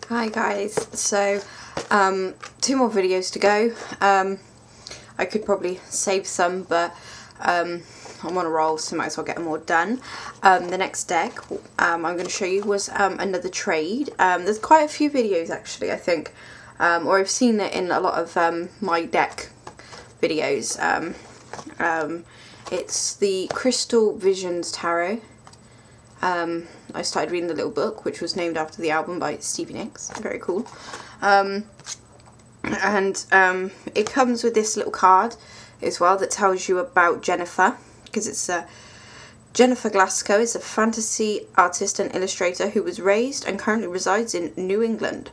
Hi guys, so two more videos to go. I could probably save some, but I'm on a roll, so might as well get them all done. The next deck I'm going to show you was another trade. There's quite a few videos actually, I think, or I've seen it in a lot of my deck videos. It's the Crystal Visions Tarot. I started reading the little book, which was named after the album by Stevie Nicks. Very cool. It comes with this little card as well that tells you about Jennifer, because it's Jennifer Glasgow is a fantasy artist and illustrator who was raised and currently resides in New England.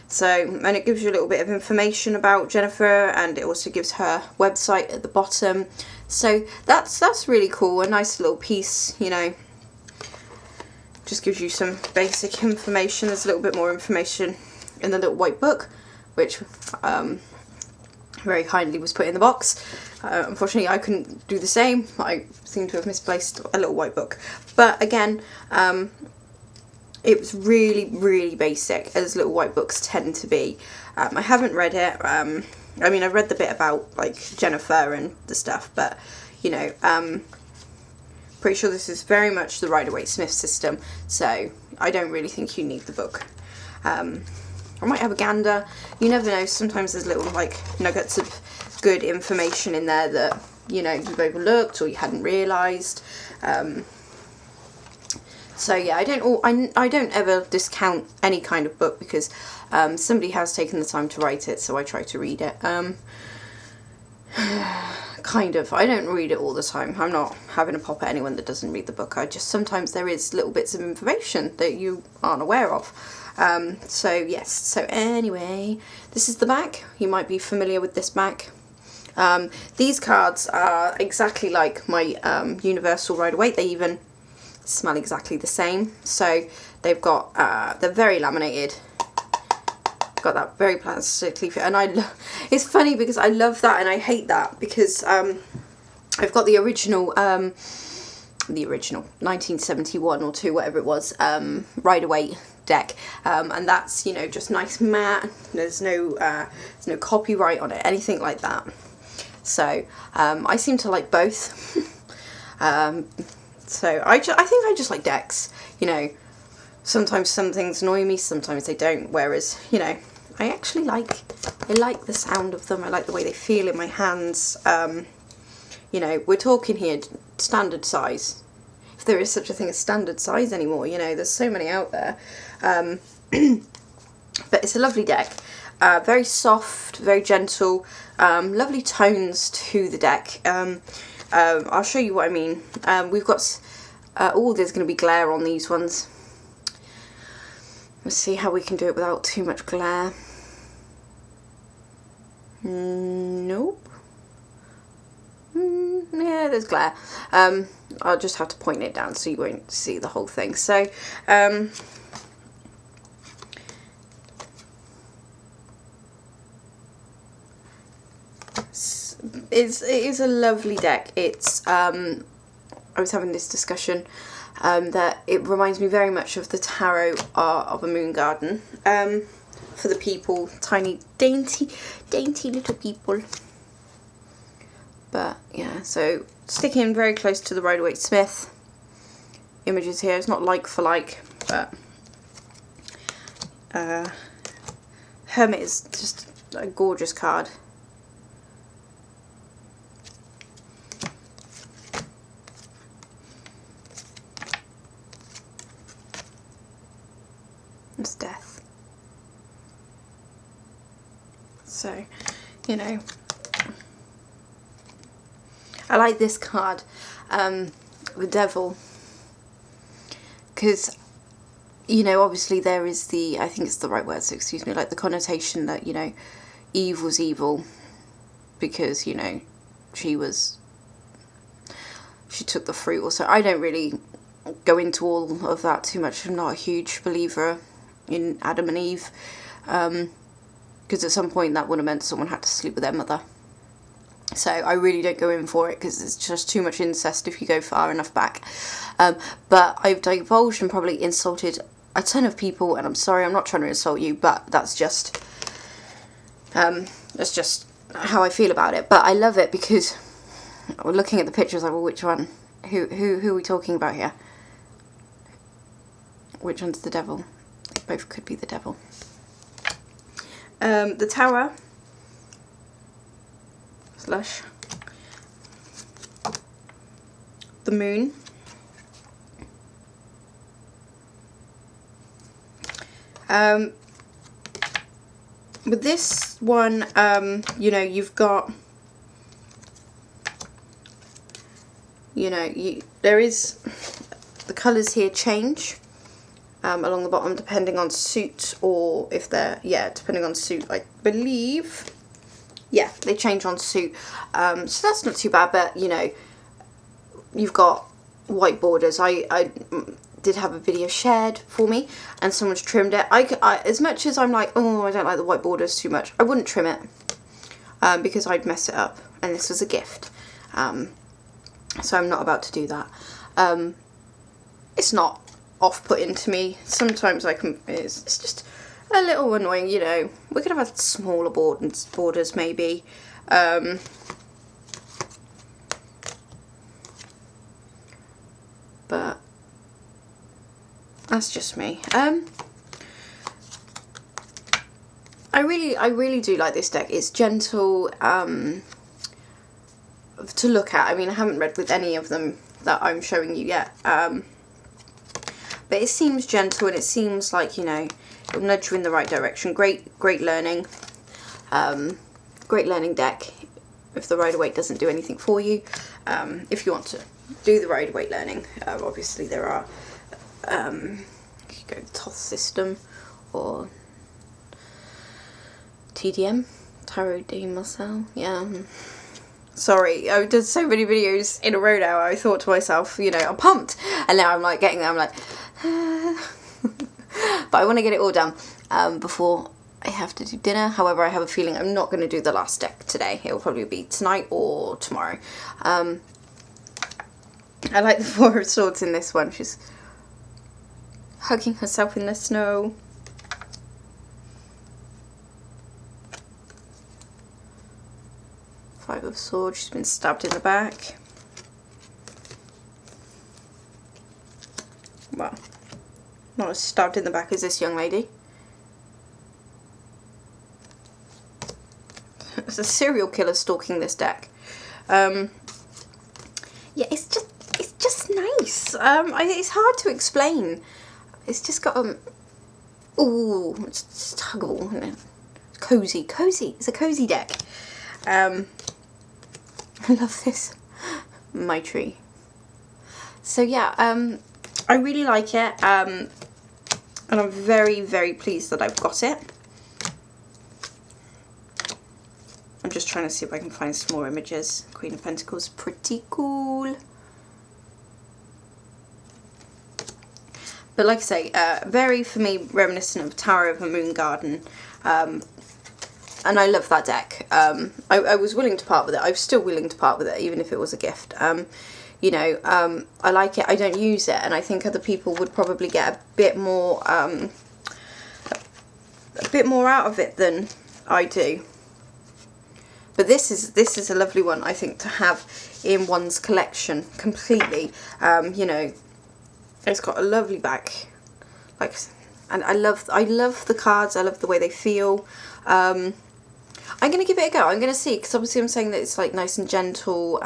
So, and it gives you a little bit of information about Jennifer, and it also gives her website at the bottom. So that's really cool. A nice little piece, you know. Just gives you some basic information. There's a little bit more information in the little white book, which very kindly was put in the box. Unfortunately, I couldn't do the same. I seem to have misplaced a little white book. But again, it was really basic, as little white books tend to be. I haven't read it. I mean, I read the bit about like Jennifer and the stuff, but you know, pretty sure this is very much the Rider-Waite-Smith system, so I don't really think you need the book. I might have a gander. You never know. Sometimes there's little like nuggets of good information in there that, you know, you've overlooked or you hadn't realised. So yeah, I don't ever discount any kind of book, because somebody has taken the time to write it, so I try to read it. Kind of. I don't read it all the time. I'm not having a pop at anyone that doesn't read the book. I just, sometimes there is little bits of information that you aren't aware of. So yes, so anyway, this is the back. You might be familiar with this back. These cards are exactly like my Universal Rider-Waite. They even smell exactly the same. So they've got, they're very laminated. Got that very plastically fit, and it's funny because I love that and I hate that, because I've got the original 1971 or 2, whatever it was, Rider-Waite deck, and that's, you know, just nice matte. There's no copyright on it, anything like that. So I seem to like both. So I think I just like decks, you know. Sometimes some things annoy me, sometimes they don't, whereas, you know, I actually like the sound of them. I like the way they feel in my hands. You know, we're talking here standard size, if there is such a thing as standard size anymore. You know, there's so many out there. But it's a lovely deck. Very soft, very gentle, lovely tones to the deck. I'll show you what I mean. We've got, there's going to be glare on these ones. Let's see how we can do it without too much glare. Nope. Yeah, there's glare. I'll just have to point it down so you won't see the whole thing. So, it is a lovely deck. It's, I was having this discussion, that it reminds me very much of the Tarot Art of a Moon Garden, for the people, tiny, dainty little people. But yeah, so sticking very close to the Rider-Waite-Smith images here. It's not like for like, but Hermit is just a gorgeous card. It's death. So, you know, I like this card, the Devil, because, you know, obviously there is the, I think it's the right word, so excuse me, like the connotation that, you know, Eve was evil because, you know, she took the fruit, or so. I don't really go into all of that too much. I'm not a huge believer in Adam and Eve, because at some point that would have meant someone had to sleep with their mother. So I really don't go in for it, because it's just too much incest if you go far enough back. But I've divulged and probably insulted a ton of people, and I'm sorry, I'm not trying to insult you, but that's just how I feel about it. But I love it because we're looking at the pictures like, well, which one? Who are we talking about here? Which one's the devil? Both could be the devil. The tower. Slush. The moon. With this one, you know, you've got, you know, there is, the colours here change along the bottom depending on suit, or if they're, yeah, depending on suit, I believe. Yeah, they change on suit. So that's not too bad, but, you know, you've got white borders. I did have a video shared for me, and someone's trimmed it. I as much as I'm like, oh, I don't like the white borders too much, I wouldn't trim it because I'd mess it up, and this was a gift. So I'm not about to do that. It's not off-putting to me. Sometimes it's just a little annoying, you know. We could have had smaller borders maybe. But that's just me. I really do like this deck. It's gentle to look at. I mean, I haven't read with any of them that I'm showing you yet. But it seems gentle, and it seems like, you know, it'll nudge you in the right direction. Great learning. Great learning deck if the Rider-Waite doesn't do anything for you. If you want to do the Rider-Waite learning, obviously there are, you could go Thoth system or TDM, Tarot de Marseille. Yeah. Sorry, I did so many videos in a row now. I thought to myself, you know, I'm pumped, and now I'm like getting there. I'm like, but I want to get it all done before I have to do dinner. However, I have a feeling I'm not going to do the last deck today. It will probably be tonight or tomorrow. I like the Four of Swords in this one. She's hugging herself in the snow. Five of Swords, she's been stabbed in the back. Well, not as stabbed in the back as this young lady. There's a serial killer stalking this deck. Yeah, it's just nice. It's hard to explain. It's just got ooh, it's huggable, isn't it? It's cozy. It's a cozy deck. I love this Maitri. So yeah, I really like it, and I'm very pleased that I've got it. I'm just trying to see if I can find some more images. Queen of Pentacles, pretty cool. But like I say, very, for me, reminiscent of Tower of a Moon Garden. And I love that deck. I was willing to part with it. I'm still willing to part with it, even if it was a gift. You know, I like it. I don't use it, and I think other people would probably get a bit more out of it than I do. But this is a lovely one, I think, to have in one's collection completely. You know, it's got a lovely back, like, and I love the cards. I love the way they feel. I'm going to give it a go. I'm going to see, because obviously I'm saying that it's like nice and gentle,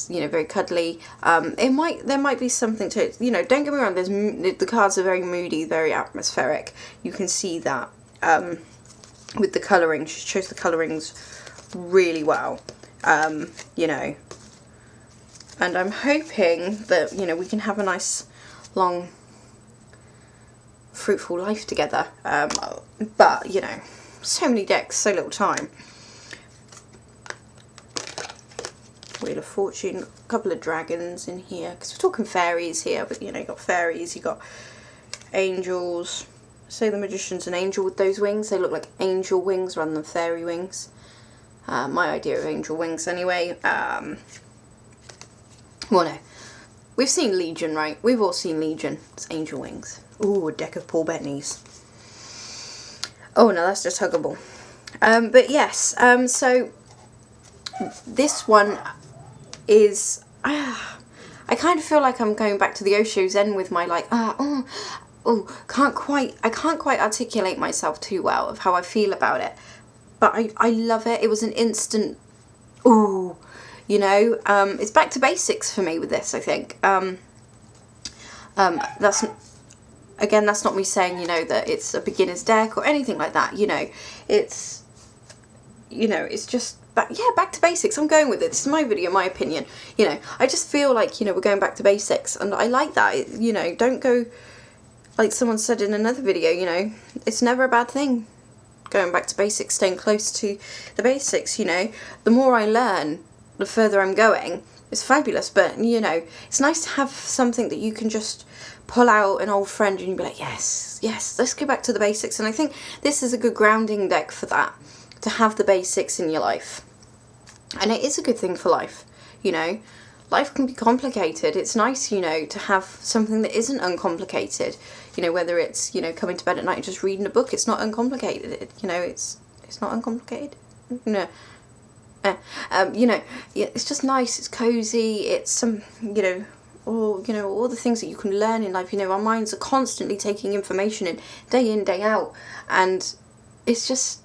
you know, very cuddly. There might be something to it. You know, don't get me wrong, the cards are very moody, very atmospheric. You can see that with the colouring. She chose the colourings really well, you know. And I'm hoping that, you know, we can have a nice, long, fruitful life together. But, you know, so many decks, so little time. Wheel of Fortune, a couple of dragons in here, because we're talking fairies here, but, you know, you got fairies, you got angels. Say the Magician's an angel with those wings. They look like angel wings rather than fairy wings. My idea of angel wings anyway. Well, no. We've seen Legion, right? We've all seen Legion. It's angel wings. Ooh, a deck of Paul Bettany's. Oh no, that's just huggable. But yes, so this one is, I kind of feel like I'm going back to the Osho Zen with my like, I can't quite articulate myself too well of how I feel about it. But I love it. It was an instant, ooh, you know, it's back to basics for me with this, I think. That's not me saying, you know, that it's a beginner's deck or anything like that, you know. It's just, back to basics. I'm going with it. This is my video, my opinion. You know, I just feel like, you know, we're going back to basics, and I like that. You know, don't go, like someone said in another video, you know, it's never a bad thing. Going back to basics, staying close to the basics, you know. The more I learn, the further I'm going. It's fabulous, but, you know, it's nice to have something that you can just pull out an old friend and you'd be like, yes, let's go back to the basics. And I think this is a good grounding deck for that, to have the basics in your life. And it is a good thing for life, you know. Life can be complicated. It's nice, you know, to have something that isn't uncomplicated. You know, whether it's, you know, coming to bed at night and just reading a book, it's not uncomplicated. You know, it's not uncomplicated. No. You know, yeah, it's just nice, it's cozy, it's some, you know, all the things that you can learn in life. You know, our minds are constantly taking information in, day out, and it's just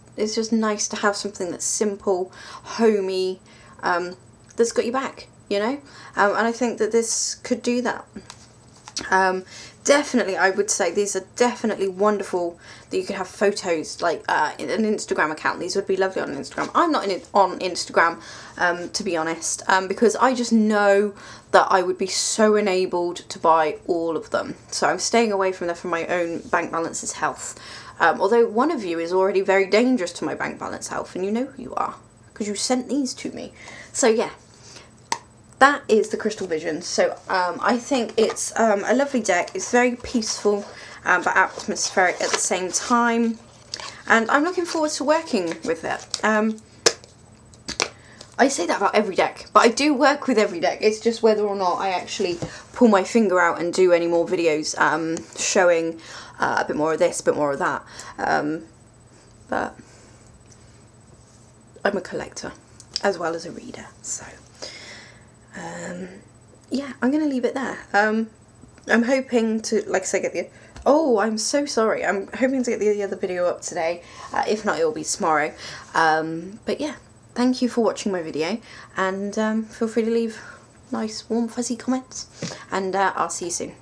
nice to have something that's simple, homey, that's got your back, you know, and I think that this could do that. Definitely, I would say these are definitely wonderful, that you could have photos, like in an Instagram account. These would be lovely on Instagram. I'm not on Instagram, to be honest, because I just know that I would be so enabled to buy all of them. So I'm staying away from there for my own bank balance's health. Although one of you is already very dangerous to my bank balance health, and you know who you are, because you sent these to me. So yeah. That is the Crystal Vision. So I think it's a lovely deck. It's very peaceful, but atmospheric at the same time. And I'm looking forward to working with it. I say that about every deck, but I do work with every deck. It's just whether or not I actually pull my finger out and do any more videos showing a bit more of this, a bit more of that. But I'm a collector as well as a reader, so... yeah, I'm going to leave it there. I'm hoping to, like I say, get the... Oh, I'm so sorry. I'm hoping to get the other video up today. If not, it will be tomorrow. But yeah, thank you for watching my video. And feel free to leave nice, warm, fuzzy comments. And I'll see you soon.